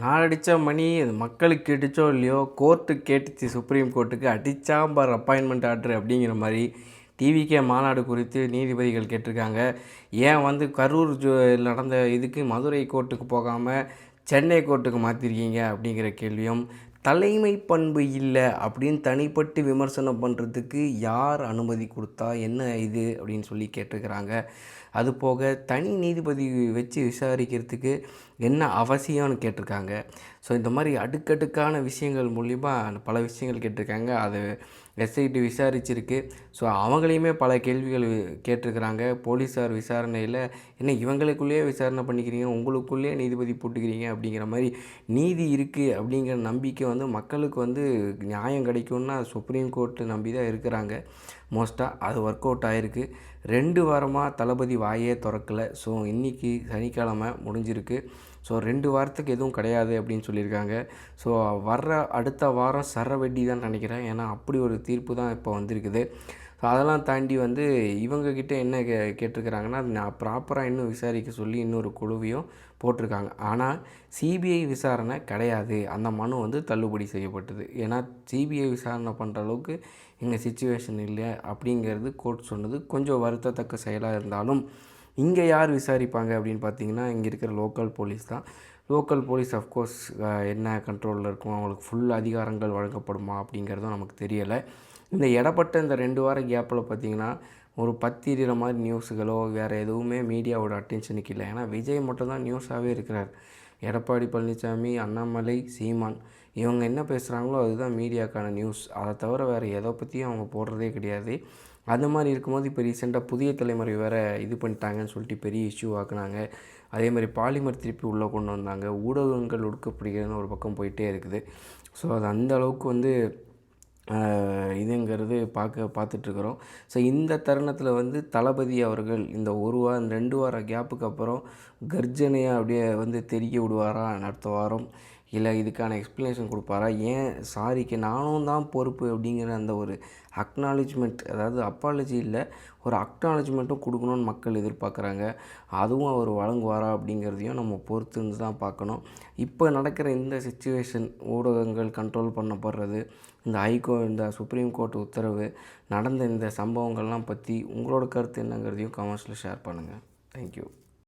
நான் அடித்த மணி அது மக்களுக்கு கேட்டுச்சோ இல்லையோ, கோர்ட்டுக்கு கேட்டுச்சு. சுப்ரீம் கோர்ட்டுக்கு அடித்தாம்பார் அப்பாயின்மெண்ட் ஆர்டர் அப்படிங்கிற மாதிரி டிவிகே மாநாடு குறித்து நீதிபதிகள் கேட்டிருக்காங்க. ஏன் வந்து கரூர் நடந்த இதுக்கு மதுரை கோர்ட்டுக்கு போகாமல் சென்னை கோர்ட்டுக்கு மாற்றிருக்கீங்க அப்படிங்கிற கேள்வியும், தலைமை பண்பு இல்லை அப்படின்னு தனிப்பட்டு விமர்சனம் பண்ணுறதுக்கு யார் அனுமதி கொடுத்தா, என்ன இது அப்படின்னு சொல்லி கேட்டிருக்கிறாங்க. அதுபோக தனி நீதிபதி வச்சு விசாரிக்கிறதுக்கு என்ன அவசியம்னு கேட்டிருக்காங்க. ஸோ இந்த மாதிரி அடுக்கடுக்கான விஷயங்கள் மூலிமா பல விஷயங்கள் கேட்டிருக்காங்க. அது எஸ்ஐடி விசாரிச்சிருக்கு. ஸோ அவங்களையுமே பல கேள்விகள் கேட்டிருக்கிறாங்க. போலீஸார் விசாரணையில் என்ன இவங்களுக்குள்ளேயே விசாரணை பண்ணிக்கிறீங்க, உங்களுக்குள்ளேயே நீதிபதி போட்டுக்கிறீங்க அப்படிங்கிற மாதிரி நீதி இருக்குது அப்படிங்கிற நம்பிக்கை வந்து மக்களுக்கு வந்து நியாயம் கிடைக்கும்னா சுப்ரீம் கோர்ட்டு நம்பி தான் இருக்கிறாங்க. மோஸ்ட்டாக அது ஒர்க் அவுட் ஆகிருக்கு. 2 வாரமாக தளபதி வாயே திறக்கலை. ஸோ இன்றைக்கி சனிக்கிழமை முடிஞ்சிருக்கு. ஸோ 2 வாரத்துக்கு எதுவும் கிடையாது அப்படின்னு சொல்லியிருக்காங்க. ஸோ வர்ற அடுத்த வாரம் சரவெட்டி தான் நினைக்கிறேன். ஏன்னா அப்படி ஒரு தீர்ப்பு தான் இப்போ வந்திருக்குது. ஸோ அதெல்லாம் தாண்டி வந்து இவங்கக்கிட்ட என்ன கேட்டிருக்கிறாங்கன்னா, நான் ப்ராப்பராக இன்னும் விசாரிக்க சொல்லி இன்னொரு குழுவையும் போட்டிருக்காங்க. ஆனால் சிபிஐ விசாரணை கிடையாது. அந்த மனு வந்து தள்ளுபடி செய்யப்பட்டது. ஏன்னா சிபிஐ விசாரணை பண்ணுற அளவுக்கு எங்கள் சிச்சுவேஷன் இல்லை அப்படிங்கிறது கோர்ட் சொன்னது கொஞ்சம் வருத்தத்தக்க செயலாக இருந்தாலும், இங்கே யார் விசாரிப்பாங்க அப்படின்னு பார்த்தீங்கன்னா, இங்கே இருக்கிற லோக்கல் போலீஸ் தான். லோக்கல் போலீஸ் அஃப்கோர்ஸ் என்ன கண்ட்ரோலில் இருக்கும், அவங்களுக்கு ஃபுல் அதிகாரங்கள் வழங்கப்படுமா அப்படிங்கிறதும் நமக்கு தெரியலை. இந்த இடப்பட்ட இந்த 2 வார கேப்பில் பார்த்திங்கன்னா, ஒரு பத்திரிகிற மாதிரி நியூஸுகளோ வேறு எதுவுமே மீடியாவோட அட்டென்ஷனுக்கு இல்லை. ஏன்னா விஜய் மட்டும்தான் நியூஸாகவே இருக்கிறார். எடப்பாடி பழனிசாமி, அண்ணாமலை, சீமான் இவங்க என்ன பேசுகிறாங்களோ அதுதான் மீடியாக்கான நியூஸ். அதை தவிர வேறு எதை பற்றியும் அவங்க போடுறதே கிடையாது. அந்த மாதிரி இருக்கும்போது இப்போ ரீசெண்டாக புதிய தலைமுறை வேறு இது பண்ணிட்டாங்கன்னு சொல்லிட்டு பெரிய இஷ்யூ ஆக்குனாங்க. அதே மாதிரி பாலிமர் திருப்பி உள்ளே கொண்டு வந்தாங்க. ஊடகங்கள் ஒடுக்கப்படுகிறதுன்னு ஒரு பக்கம் போயிட்டே இருக்குது. ஸோ அது அந்த அளவுக்கு வந்து இதுங்கிறது பார்த்துட்ருக்குறோம். ஸோ இந்த தருணத்தில் வந்து தளபதி அவர்கள் இந்த 2 வார கேப்புக்கு அப்புறம் கர்ஜனையாக அப்படியே வந்து தெரிய விடுவாரா அடுத்த வாரம், இல்லை இதுக்கான எக்ஸ்ப்ளனேஷன் கொடுப்பாரா, ஏன் சாரிக்கு நானும் தான் பொறுப்பு அப்படிங்கிற அந்த ஒரு அக்னாலஜ்மெண்ட், அதாவது அப்பாலஜி இல்லை, ஒரு அக்னாலஜ்மெண்ட்டும் கொடுக்கணுன்னு மக்கள் எதிர்பார்க்குறாங்க. அதுவும் அவர் வழங்குவாரா அப்படிங்கிறதையும் நம்ம பொறுத்து தான் பார்க்கணும். இப்போ நடக்கிற இந்த சிச்சுவேஷன், ஊடகங்கள் கண்ட்ரோல் பண்ணப்படுறது, இந்த சுப்ரீம் கோர்ட் உத்தரவு, நடந்த இந்த சம்பவங்கள்லாம் பற்றி உங்களோட கருத்து என்னங்கிறதையும் கமெண்ட்ஸில் ஷேர் பண்ணுங்கள். தேங்க்யூ.